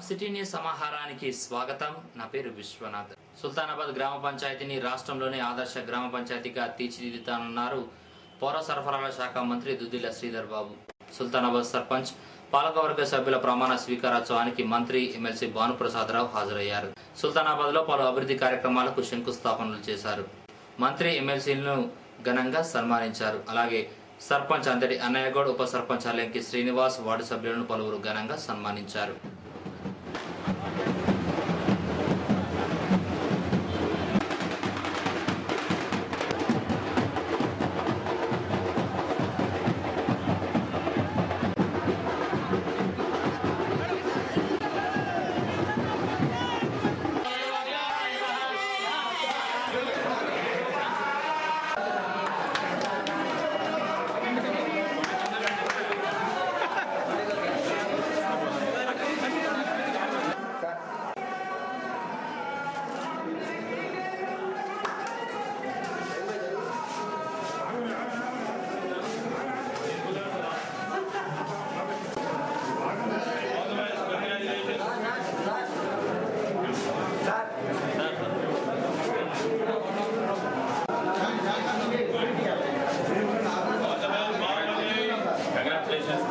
City news సమాహారానికి స్వాగతం. నా పేరు విశ్వనాథ్. సుల్తానాబాద్ గ్రామ పంచాయతీని రాష్ట్రంలోనే ఆదర్శ గ్రామ పంచాయతీగా తీర్చిదిద్దుతానన్నారు పౌర సరఫరాల శాఖ మంత్రి దుద్దిల శ్రీధర్ బాబు. సుల్తానాబాద్ సర్పంచ్ పాలకవర్గ సభ్యుల ప్రమాణ స్వీకారోత్సవానికి మంత్రి ఎమ్మెల్సీ భానుప్రసాదరావు హాజరయ్యారు. సుల్తానాబాద్ లో పలు అభివృద్ధి కార్యక్రమాలకు శంకుస్థాపనలు చేశారు. మంత్రి ఎమ్మెల్సీలను ఘనంగా సన్మానించారు. అలాగే సర్పంచ్ అంతటి అన్నయ్యగౌడ్, ఉప సర్పంచ్ అల్లెంకి శ్రీనివాస్, వార్డు సభ్యులను పలువురు ఘనంగా సన్మానించారు.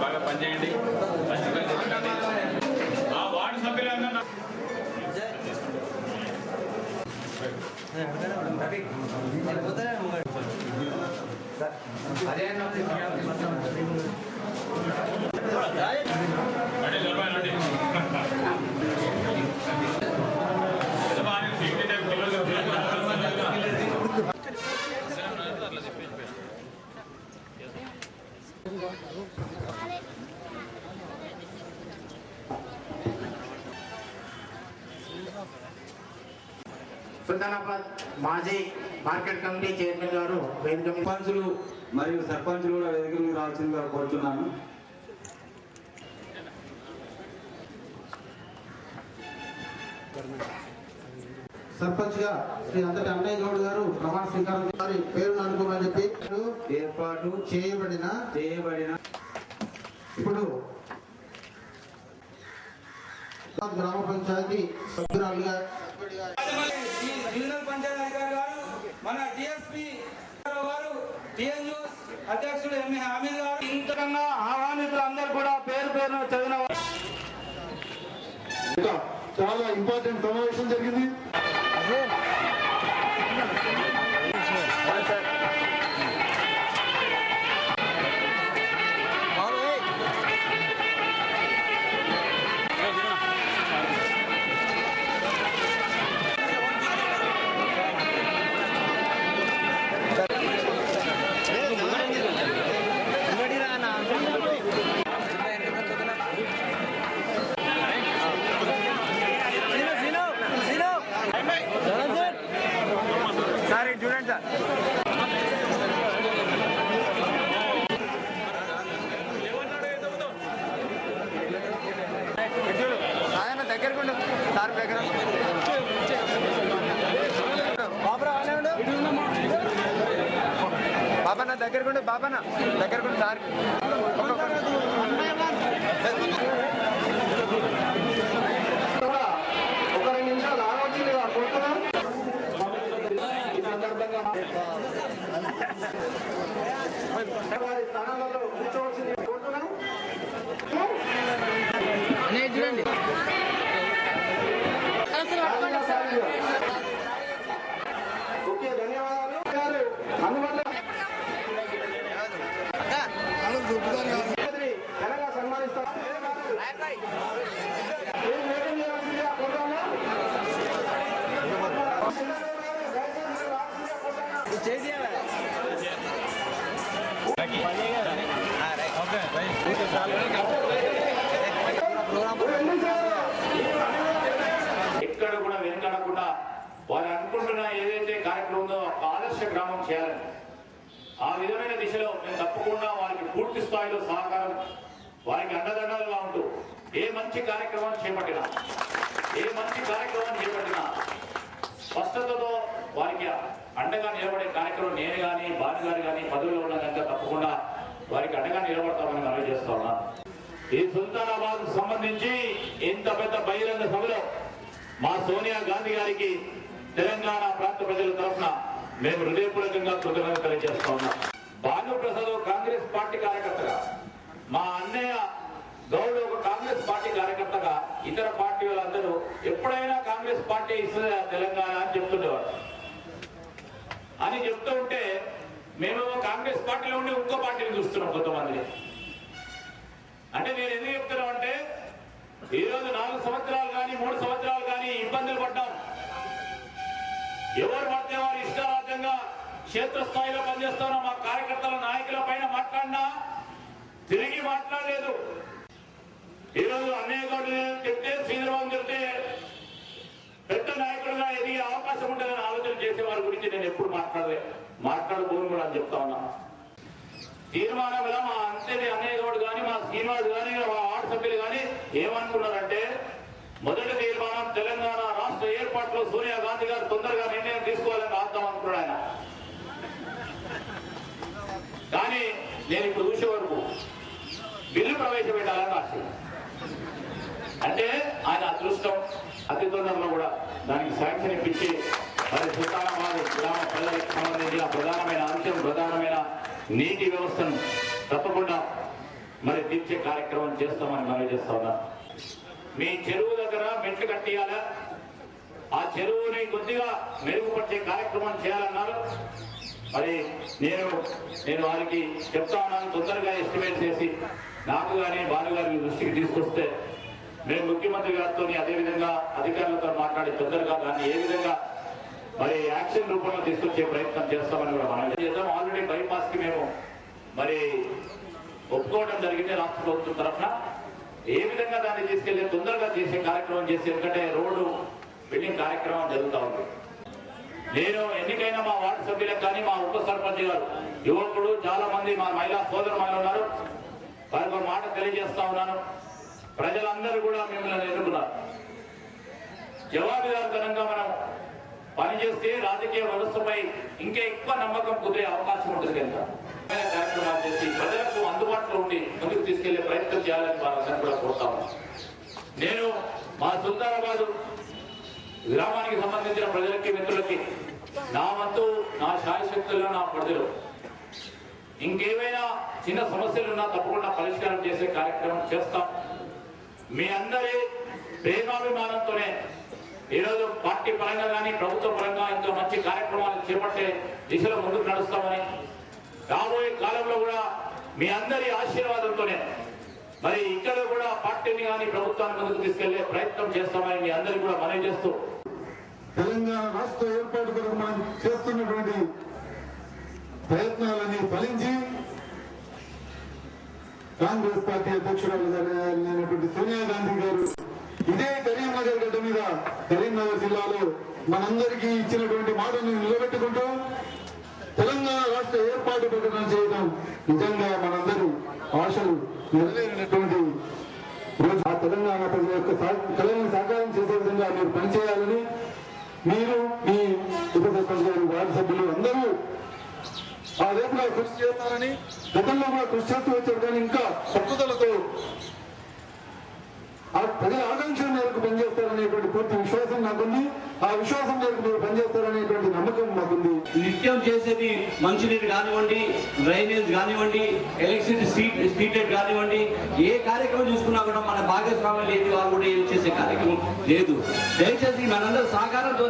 బాగా పనిచేయండి. ఆ వార్డు సభ్యులందరూ సుల్తానాబాద్ మాజీ మార్కెట్ కమిటీ చైర్మన్ గారు సర్పంచులు మరియు సర్పంచులు కూడా వేదిక మీద రావాల్సిందిగా కోరుతున్నాను. సర్పంచ్ గా శ్రీ అంతటి అన్నయ్య గౌడ్ గారు ప్రమాణ స్వీకారం గారి పేరును అనుకోమని చెప్పి ఏర్పాటు చేయబడిన ఇప్పుడు గ్రామ పంచాయతీ సభ్యురాలుగా డివిజనల్ పంచాయతీ అధికారి గారు, మన డిఎస్పీ గారు, టిఎన్యూ అధ్యక్షుడు ఎంఏ హామీద్ గారు, ఇంతకన్నా ఆహ్వానితులందరూ కూడా పేరు పేరును చదివిన చాలా ఇంపార్టెంట్ సమావేశం జరిగింది. సార్ చూడండి సార్, ఆయన దగ్గరకు సార్ దగ్గర బాబా దగ్గరకుండు సార్ ఒక 2 నిమిషాలు ఆలోచన కోరుతున్నాం. స్థానాలలో కూర్చోవలసింది కోరుతున్నాం. చూడండి ఓకే, ధన్యవాదాలు. అందువల్ల ఘనంగా సన్మానిస్తాం. ఎక్కడ కూడా వెనకడకుండా వారు అనుకుంటున్న ఏదైతే కార్యక్రమం ఉందో ఆదర్శ గ్రామం చేయాలని ఆ విధమైన దిశలో మేము తప్పకుండా వారికి పూర్తి స్థాయిలో సహకారం, వారికి అండదండలుగా ఉంటూ ఏ మంచి కార్యక్రమాన్ని చేపట్టినా స్పష్టతతో వారికి అండగా నిలబడే కార్యక్రమం నేను కానీ భాను గారు కానీ పదవిలో ఉన్న కనుక తప్పకుండా వారికి అండగా నిలబడతామని మనవి చేస్తా ఉన్నాను. ఈ సుల్తానాబాద్ సంబంధించి ఇంత పెద్ద బహిరంగ సభలో మా సోనియా గాంధీ గారికి తెలంగాణ ప్రాంత ప్రజల తరఫున మేము హృదయపూర్వకంగా కృతజ్ఞతలు తెలియజేస్తా ఉన్నాం. భానుప్రసాద్ కాంగ్రెస్ పార్టీ కార్యకర్తగా, మా అన్నయ్య గౌడ్ ఒక కాంగ్రెస్ పార్టీ కార్యకర్తగా ఇతర పార్టీ వాళ్ళందరూ ఎప్పుడైనా కాంగ్రెస్ పార్టీ ఇస్తుంది తెలంగాణ అని చెప్తుండేవారు. అని చెప్తూ ఉంటే మేము కాంగ్రెస్ పార్టీలో ఉండి ఇంకో పార్టీని చూస్తున్నాం కొంతమంది. అంటే నేను ఎందుకు చెప్తున్నాం అంటే ఈరోజు 4 సంవత్సరాలు కానీ 3 సంవత్సరాలు కానీ ఇబ్బందులు పడ్డాం. ఎవరు పడితే వారు ఇష్టారాజ్యంగా క్షేత్రస్థాయిలో పనిచేస్తున్న మా కార్యకర్తల నాయకుల పైన మాట్లాడినా తిరిగి మాట్లాడలేదు. ఈరోజు అన్నయ్య గౌడ్ చెప్తే శ్రీధరబాబు చెప్తే పెద్ద నాయకుడుగా ఎదిగే అవకాశం ఉంటుందని ఆలోచన చేసే వారి గురించి నేను ఎప్పుడు మాట్లాడబోను కూడా అని చెప్తా ఉన్నా. తీర్మానంలో మా అంతేది అన్నయ్య గౌడ్ కానీ మా శ్రీనివాస్ కానీ మా వార్డు సభ్యులు కానీ ఏమనుకున్నారంటే మొదటి తీర్మానం తెలంగాణ రాష్ట్ర ఏర్పాటులో సోనియా గాంధీ గారు తొందరగా నిర్ణయం తీసుకోవాలని రాద్దాం అనుకున్నాడు ఆయన. కానీ నేను ఇప్పుడు చూసే వరకు బిల్లు ప్రవేశపెట్టాలని రాసింది. అంటే ఆయన అదృష్టం అతి తొందరలో కూడా దానికి శాంక్షన్ ఇప్పించి మరి సుల్తానాబాద్ గ్రామ ప్రజలకు సంబంధించిన ప్రధానమైన అంశం, ప్రధానమైన నీటి వ్యవస్థను తప్పకుండా మరి తీర్చే కార్యక్రమం చేస్తామని మనవి చేస్తా ఉన్నాం. మీ చెరువు దగ్గర మెట్లు కట్టియాలా, ఆ చెరువుని కొద్దిగా మెరుగుపరిచే కార్యక్రమం చేయాలన్నారు. మరి నేను వారికి చెప్తా ఉన్నాను, తొందరగా ఎస్టిమేట్ చేసి నాకు కానీ భానుగారి దృష్టికి తీసుకొస్తే మేము ముఖ్యమంత్రి గారితో అదేవిధంగా అధికారులతో మాట్లాడి తొందరగా దాన్ని ఏ విధంగా మరి యాక్షన్ రూపంలో తీసుకొచ్చే ప్రయత్నం చేస్తామని కూడా మనం చేద్దాం. ఆల్రెడీ బైపాస్ కి మేము మరి ఒప్పుకోవడం జరిగింది రాష్ట్ర ప్రభుత్వం తరఫున. ఏ విధంగా దాన్ని తీసుకెళ్లి తొందరగా చేసే కార్యక్రమం చేసి, ఎందుకంటే రోడ్డు బిల్డింగ్ కార్యక్రమం జరుగుతూ ఉంది. నేను ఎన్నికైనా మా వార్డు సభ్యులకు కానీ మా ఉప సర్పంచ్ గారు యువకుడు చాలా మంది మా మహిళా సోదరులు ఉన్నారు, వారికి ఒక మాట తెలియజేస్తా ఉన్నాను. ప్రజలందరూ కూడా మిమ్మల్ని ఎన్నుకున్నారు. జవాబుదారితనంగా మనం పనిచేస్తే రాజకీయ వ్యవస్థపై ఇంకా ఎక్కువ నమ్మకం కుదిరే అవకాశం ఉంటుంది కనుక కార్యక్రమాలు చేసి ప్రజలకు అందుబాటులో ఉండి ముందుకు తీసుకెళ్లే ప్రయత్నం చేయాలని వారందరూ కూడా కోరుతాము. నేను మా సుల్తానాబాద్ గ్రామానికి సంబంధించిన ప్రజలకి, మిత్రులకి నా వంతు నా శాయశక్తుల్లో నా పరిధిలో ఇంకేమైనా చిన్న సమస్యలున్నా తప్పకుండా పరిష్కారం చేసే కార్యక్రమం చేస్తాం. మీ అందరి ప్రేమాభిమానంతోనే ఈరోజు పార్టీ పరంగా కానీ ప్రభుత్వ పరంగా ఇంకా మంచి కార్యక్రమాలు చేపట్టే దిశలో ముందుకు నడుస్తామని, రాబోయే కాలంలో కూడా మీ అందరి ఆశీర్వాదంతోనే మరి ఇక్కడ కూడా పార్టీని కానీ ప్రభుత్వాన్ని ముందుకు తీసుకెళ్లే ప్రయత్నం చేస్తామని మీ అందరికీ కూడా మనవి చేస్తూ, తెలంగాణ రాష్ట్ర ఏర్పాటు కొరకు మనం చేస్తున్నటువంటి ప్రయత్నాలన్నీ ఫలించి కాంగ్రెస్ పార్టీ అధ్యక్షురాలైనటువంటి సోనియా గాంధీ గారు ఇదే కరీంనగర్ గడ్డ మీద కరీంనగర్ జిల్లాలో మనందరికీ ఇచ్చినటువంటి మాటను నిలబెట్టుకుంటూ తెలంగాణ రాష్ట్ర ఏర్పాటు ప్రకటన చేయడం నిజంగా మనందరూ ఆశలు నెరవేరినటువంటి రోజు. ఆ తెలంగాణ ప్రజల యొక్క కళలను సాకారం చేసే విధంగా మీరు పనిచేయాలని మీరు, మీ ఉప సర్పంచ్ గారు, వార్డు సభ్యులు అందరూ ఆ రేపులో కృషి చేస్తారని, గతంలో కూడా కృషి చేస్తూ వచ్చారు. కానీ ఇంకా పట్టుదలతో ఆ ప్రజల ఆకాంక్షల మేరకు పనిచేస్తారనేటువంటి పూర్తి విశ్వాసం నాకుంది. ఆ విశ్వాసం మేరకు మీరు పనిచేస్తారనేటువంటి నమ్మకం మాకుంది. నిత్యం చేసేది మంచినీరు కానివ్వండి, డ్రైనేజ్ కానివ్వండి, ఎలక్ట్రిసిటీ స్ట్రీట్ లైట్ కానివ్వండి, ఏ కార్యక్రమం చూసుకున్నా కూడా మన భాగస్వామ్యం లేదు, వాళ్ళు కూడా ఏం చేసే కార్యక్రమం లేదు. దయచేసి మనందరూ సహకారంతో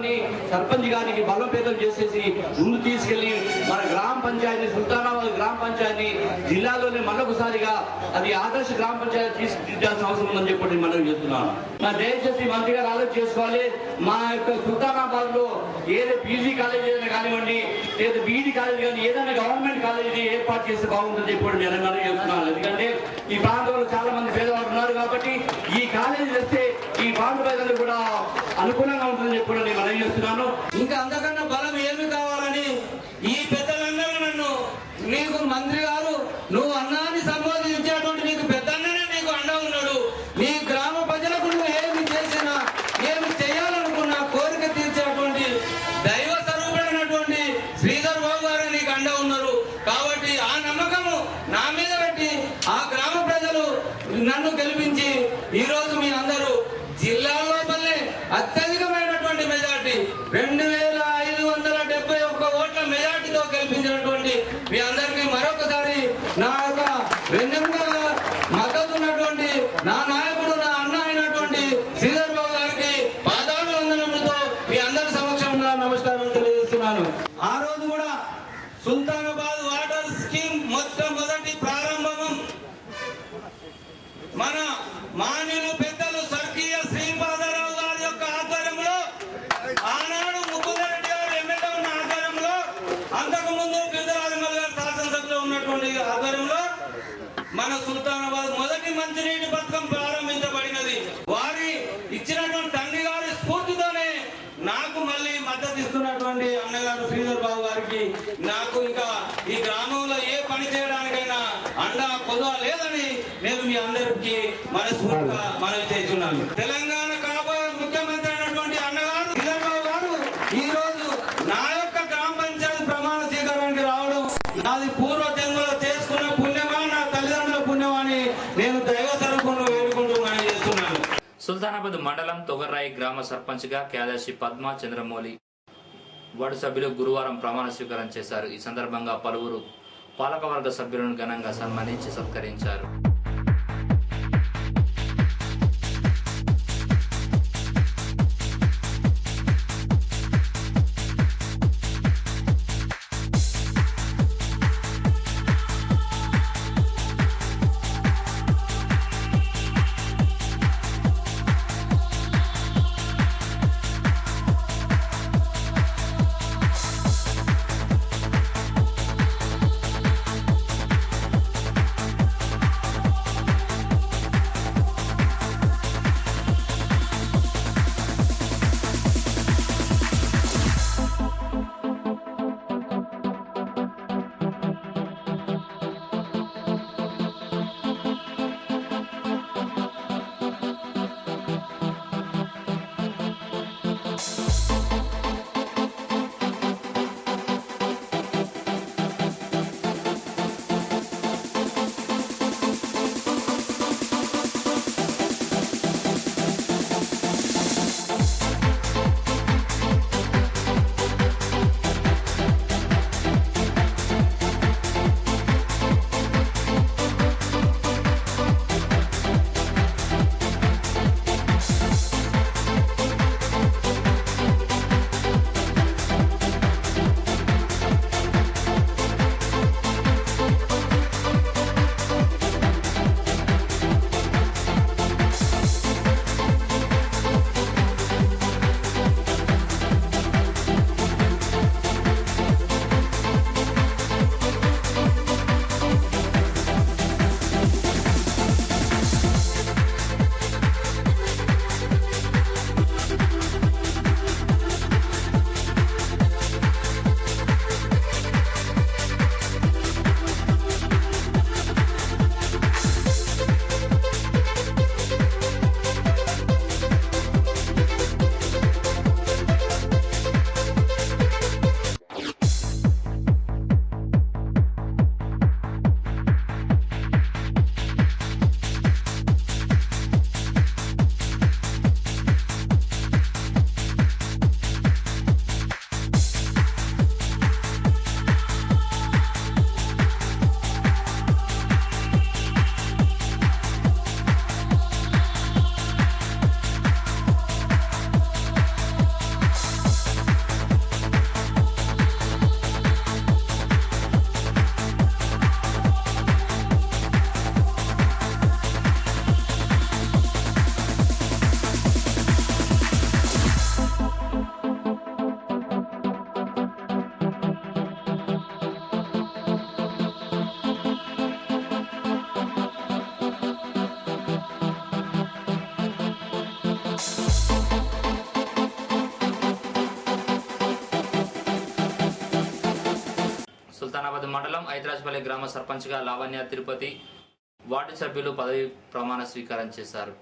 సర్పంచ్ గారికి బలోపేతం చేసేసి ముందు తీసుకెళ్లి మన గ్రామ పంచాయతీ సుల్తానాబాద్ గ్రామ పంచాయతీ జిల్లాలోనే మరొకసారిగా అది ఆదర్శ గ్రామ పంచాయతీ తీసుకెళ్లాల్సిన అవసరం ఉందని చెప్పి మనం చేస్తున్నాను. దయచేసి మంత్రి గారు ఆలోచన చేసుకోవాలి. మా యొక్క సుల్తానాబాద్ లో ఏదో పీజీ కాలేజీ ఏదైనా కానివ్వండి, లేదా బీఈడి కాలేజీ కానీ ఏదైనా గవర్నమెంట్ కాలేజీ ఏర్పాటు చేస్తే బాగుంటుంది చెప్పి నేను మనం చేస్తున్నాను. ఎందుకంటే ఈ ప్రాంతంలో చాలా మంది పేదవాళ్ళు ఉన్నారు కాబట్టి ఈ కాలేజీ తెస్తే ఈ ప్రాంత ప్రజలు కూడా అనుకూలంగా ఉంటుందని చెప్పి నేను మనం చేస్తున్నాను. ఇంకా అంతకన్నా బలం ఏమి కావాలని ఈ పెద్దలందరూ నన్ను, నీకు మంత్రి గారు నువ్వు అన్నాన్ని సంబోధించేటువంటి నీకు పెద్దన్ననే నీకు అండ ఉన్నాడు. నీ గ్రామ ప్రజలకు నువ్వు ఏమి చేసినా, ఏమి చేయాలనుకున్నా కోరిక తీర్చేటువంటి దైవ స్వరూపుడైనటువంటి శ్రీధర్ బాబు గారు నీకు అండ ఉన్నారు. కాబట్టి ఆ నమ్మకము నా మీద పెట్టి ఆ గ్రామ ప్రజలు నన్ను గెలిపించి ఈ రోజు మీ అందరూ జిల్లాలో అత్యధికమైనటువంటి మెజార్టీ 2571 ఓట్ల మెజార్టీతో గెలిపించినటువంటి మీ అందరికీ మరొకసారి నా యొక్క వెన్నెముక మద్దతు ఉన్నటువంటి నా నాయకుడు నా అన్న అయినటువంటి శ్రీధర్ బాబు గారికి పాదాభివందనములతో మీ అందరి సమక్షంలో నమస్కారం తెలియజేస్తున్నాను. ఆ రోజు కూడా సుల్తానాబాద్ వాటర్ స్కీమ్ మొట్టమొదటి ప్రారంభం మన మాన్యులు పెద్దలు స్వర్గీయ శ్రీపాదరావు గారి యొక్క ఆధ్వర్యంలో, ఆనాడు ముక్కులరెడ్డి గారు ఎమ్మెల్యే ఉన్న ఆధ్వర్యంలో, అంతకు ముందు గిరిజరాజమల్ గారు శాసనసభలో ఉన్నటువంటి ఆధ్వర్యంలో మన సుల్తానాబాద్ మొదటి మంచినీటి పథకం ప్రారంభించబడినది. వారి ఇచ్చినటువంటి తండ్రి గారి స్ఫూర్తితోనే నాకు మళ్ళీ మద్దతు ఇస్తున్నటువంటి అన్నగారు శ్రీధర్ బాబు గారికి నాకు ఇంకా ఈ గ్రామంలో ఏ పని చేయడానికైనా అండా కొదవ లేదని నేను మీ అందరికీ మనస్ఫూర్తిగా మనవి చేస్తున్నాను. తెలంగాణ కాబోయే ముఖ్యమంత్రి అయినటువంటి అన్నగారు శ్రీధర్ బాబు గారు ఈ రోజు నా యొక్క గ్రామ పంచాయతీ ప్రమాణ స్వీకారానికి రావడం నాది పూర్వ జన్మలో చేసుకున్న పుణ్యమా, నా తల్లిదండ్రుల పుణ్యమా అని నేను దైవ స్వరూపంలో వేడుకుంటూ మనవి చేస్తున్నాను. సుల్తానాబాద్ మండలం తొగర్రాయి గ్రామ సర్పంచ్గా క్యాదర్శి పద్మ చంద్రమౌళి వార్డు సభ్యులు గురువారం ప్రమాణ స్వీకారం చేశారు. ఈ సందర్భంగా పలువురు పాలకవర్గ సభ్యులను ఘనంగా సన్మానించి సత్కరించారు. సుల్తానాబాద్ మండలం ఐతరాజ్పల్లి గ్రామ సర్పంచ్గా లావణ్య తిరుపతి వార్డు సభ్యులు పదవి ప్రమాణ స్వీకారం చేశారు.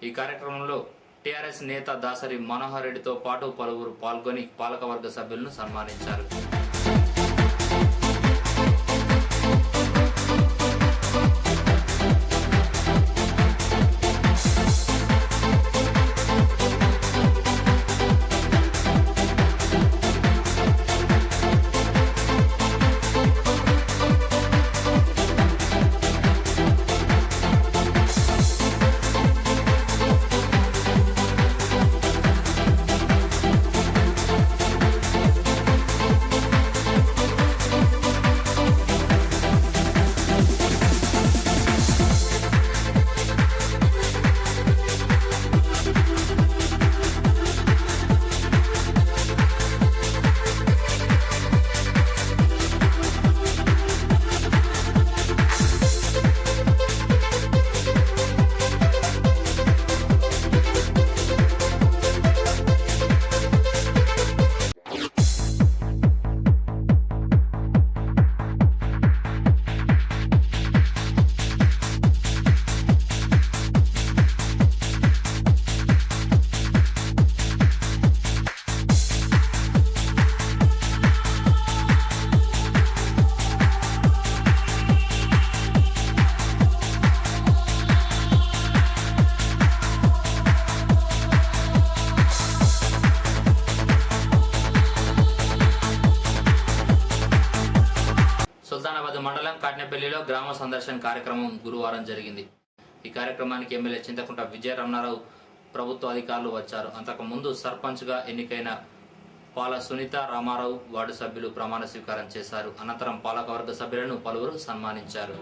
ఈ కార్యక్రమంలో టీఆర్ఎస్ నేత దాసరి మనోహర్ రెడ్డితో పాటు పలువురు పాల్గొని పాలకవర్గ సభ్యులను సన్మానించారు. సుల్తానాబాద్ మండలం కాట్నేపల్లిలో గ్రామ సందర్శన కార్యక్రమం గురువారం జరిగింది. ఈ కార్యక్రమానికి ఎమ్మెల్యే చింతకుంట విజయ రమణారావు ప్రభుత్వ అధికారులు వచ్చారు. అంతకు ముందు సర్పంచ్గా ఎన్నికైన పాల సునీత రామారావు వార్డు సభ్యులు ప్రమాణ స్వీకారం చేశారు. అనంతరం పాలకవర్గ సభ్యులను పలువురు సన్మానించారు.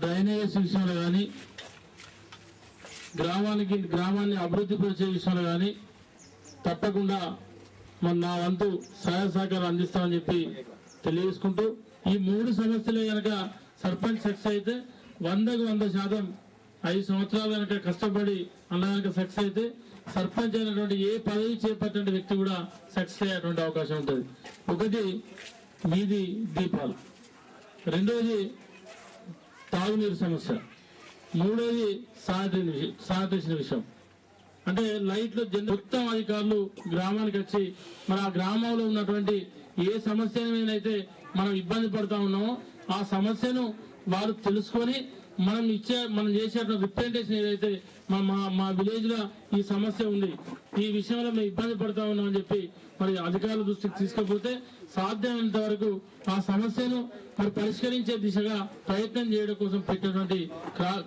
డ్రైనేజ్ విషయంలో కానీ గ్రామాన్ని అభివృద్ధి పరిచే విషయంలో కానీ తప్పకుండా నా వంతు సహాయ సహకారం అందిస్తామని చెప్పి తెలియజేసుకుంటూ ఈ 3 సమస్యలే కనుక సర్పంచ్ సక్సెస్ అయితే 100కు 100% 5 సంవత్సరాలు కనుక కష్టపడి అలా కనుక సక్సెస్ అయితే సర్పంచ్ అయినటువంటి ఏ పదవి చేపట్టిన వ్యక్తి కూడా సక్సెస్ అయ్యేటువంటి అవకాశం ఉంటుంది. ఒకటి వీధి దీపాలు, రెండోది తాగునీరు సమస్య, మూడోది శానిటేషన్ విషయం. అంటే లైట్లు మొత్తం అధికారులు గ్రామానికి వచ్చి మన ఆ గ్రామంలో ఉన్నటువంటి ఏ సమస్యనైతే మనం ఇబ్బంది పడతా ఉన్నామో ఆ సమస్యను వారు తెలుసుకొని మనం చేసేటువంటి రిప్రజెంటేషన్ ఏదైతే మా విలేజ్ లో ఈ సమస్య ఉంది, ఈ విషయంలో మేము ఇబ్బంది పడతా ఉన్నాం అని చెప్పి మరి అధికారుల దృష్టికి తీసుకపోతే సాధ్యమైనంత వరకు ఆ సమస్యను మరి పరిష్కరించే దిశగా ప్రయత్నం చేయడం కోసం పెట్టినటువంటి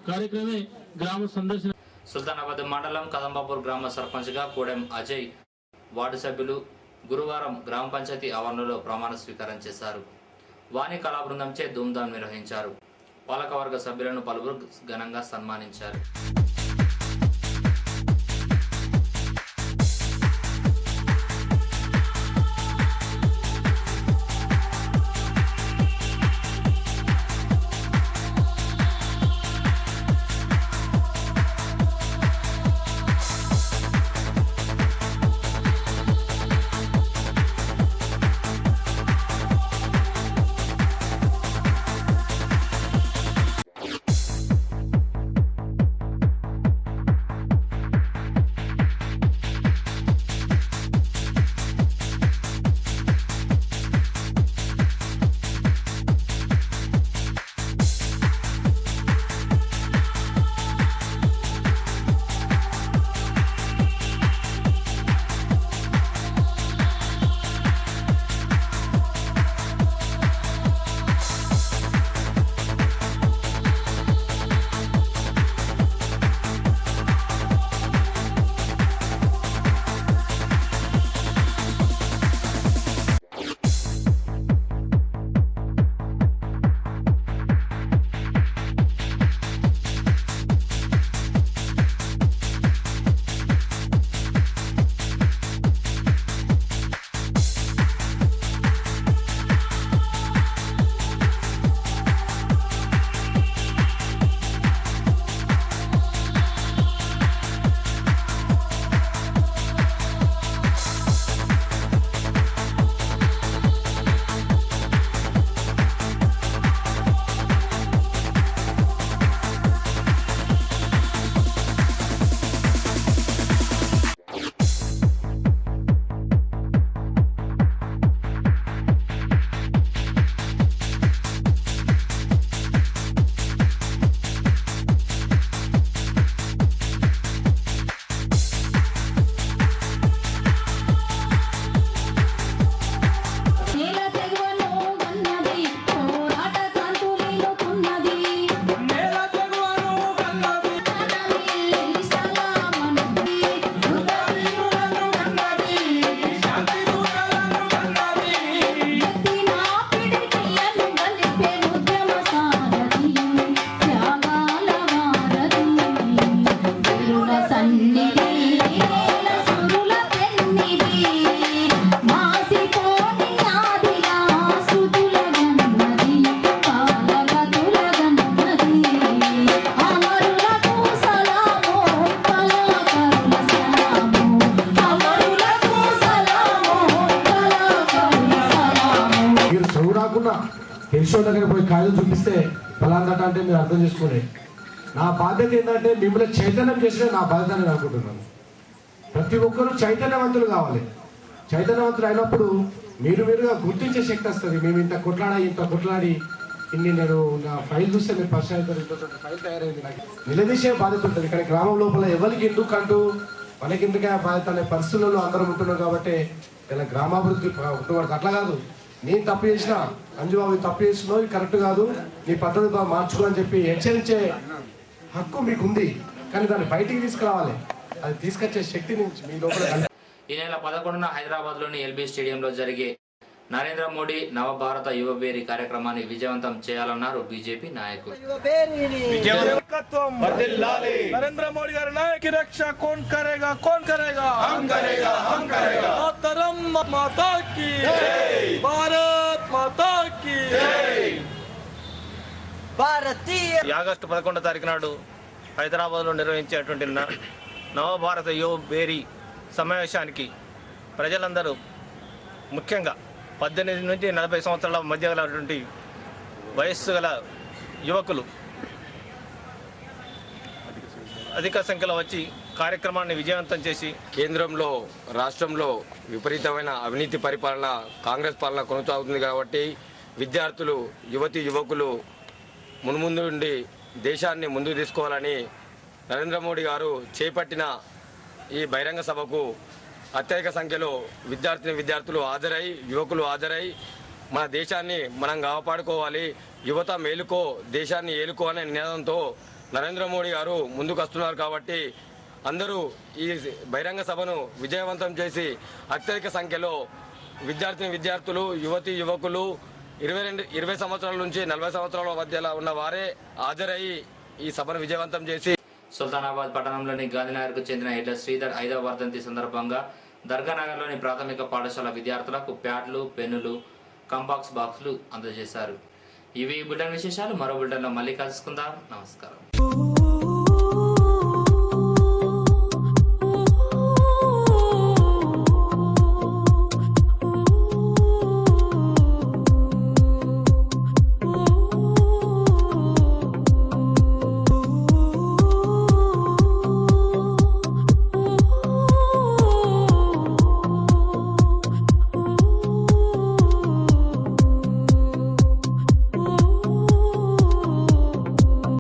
కార్యక్రమే గ్రామ సందర్శన. సుల్తానాబాద్ మండలం కదంబాపూర్ గ్రామ సర్పంచ్గా కోడెం అజయ్ వార్డు సభ్యులు గురువారం గ్రామ పంచాయతీ ఆవరణలో ప్రమాణ స్వీకారం చేశారు. వాణి కళా బృందంచే ధూమ్ధాం నిర్వహించారు. పాలకవర్గ సభ్యులను పలువురు ఘనంగా సన్మానించారు. దగ్గర పోయి కాయలు చూపిస్తే ఫలాందట అంటే మీరు అర్థం చేసుకోండి. నా బాధ్యత ఏంటంటే మిమ్మల్ని చైతన్యం చేసిన నా బాధ్యత నేను అనుకుంటున్నాను. ప్రతి ఒక్కరూ చైతన్యవంతులు కావాలి. చైతన్యవంతులు అయినప్పుడు మీరుగా గుర్తించే శక్తి వస్తుంది. మేము ఇంత కొట్లాడి ఇన్ని నేను నా ఫైల్ చూస్తే మీరు పరిచయం అవుతారు. ఫైల్ తయారైంది. నాకు నిలదీసే బాధ్యత ఉంటుంది. కానీ గ్రామం లోపల ఎవరికి ఎందుకంటూ మనకిందుకే బాధ్యత అనే పరిస్థితుల్లో అందరం ఉంటున్నాం కాబట్టి ఇలా గ్రామాభివృద్ధి ఉంటున్నాడు. అట్లా కాదు, నేను తప్పు చేసినా అంజుబాబు తప్పు చేసినావు, ఇది కరెక్ట్ కాదు, నీ పద్ధతి మార్చుకో అని చెప్పి హెచ్చరించే హక్కు మీకు ఉంది. కానీ దాన్ని బయటికి తీసుకురావాలి. అది తీసుకొచ్చే శక్తి నుంచి మీ లోపల. ఈ నెల 11న హైదరాబాద్లోని ఎల్బీ స్టేడియంలో జరిగే నరేంద్ర మోడీ నవభారత యువబేరి కార్యక్రమాన్ని విజయవంతం చేయాలన్నారు బీజేపీ నాయకులు. నరేంద్ర మోడీ గారి నాయకి రక్ష కోన్ కరేగా కోన్ కరేగా హమ్ కరేగా హమ్ కరేగా మాతరం మాతా కీ జై భారత్ మాతా కీ జై. భారతీయ ఆగస్టు 11వ తారీఖు నాడు హైదరాబాద్లో నిర్వహించేటువంటి నవభారత యువబేరి సమావేశానికి ప్రజలందరూ ముఖ్యంగా 18 నుంచి 40 సంవత్సరాల మధ్య గలటువంటి వయస్సు గల యువకులు అధిక సంఖ్యలో వచ్చి కార్యక్రమాన్ని విజయవంతం చేసి కేంద్రంలో రాష్ట్రంలో విపరీతమైన అవినీతి పరిపాలన కాంగ్రెస్ పాలన కొనసాగుతుంది కాబట్టి విద్యార్థులు యువకులు మున్ముందు నుండి దేశాన్ని ముందుకు తీసుకోవాలని నరేంద్ర మోడీ గారు చేపట్టిన ఈ బహిరంగ సభకు అత్యధిక సంఖ్యలో విద్యార్థులు హాజరై యువకులు హాజరై మన దేశాన్ని మనం కాపాడుకోవాలి, యువత మేలుకో దేశాన్ని ఏలుకో అనే నినాదంతో నరేంద్ర మోడీ గారు ముందుకు వస్తున్నారు. కాబట్టి అందరూ ఈ బహిరంగ సభను విజయవంతం చేసి అత్యధిక సంఖ్యలో విద్యార్థులు యువకులు 20 సంవత్సరాల నుంచి 40 సంవత్సరాల మధ్యలో ఉన్న వారే హాజరయ్యి ఈ సభను విజయవంతం చేసి. సుల్తానాబాద్ పట్టణంలోని గాంధీనగర్కు చెందిన ఎడ్ల శ్రీధర్ 5వ వర్ధంతి సందర్భంగా దర్గానగర్లోని ప్రాథమిక పాఠశాల విద్యార్థులకు ప్యాడ్లు, పెన్నులు, కంబాక్స్ బాక్సులు అందజేశారు. ఇవి బులెటిన్ విశేషాలు. మరో బులెటిన్లో మళ్ళీ కలుసుకుందాం. నమస్కారం.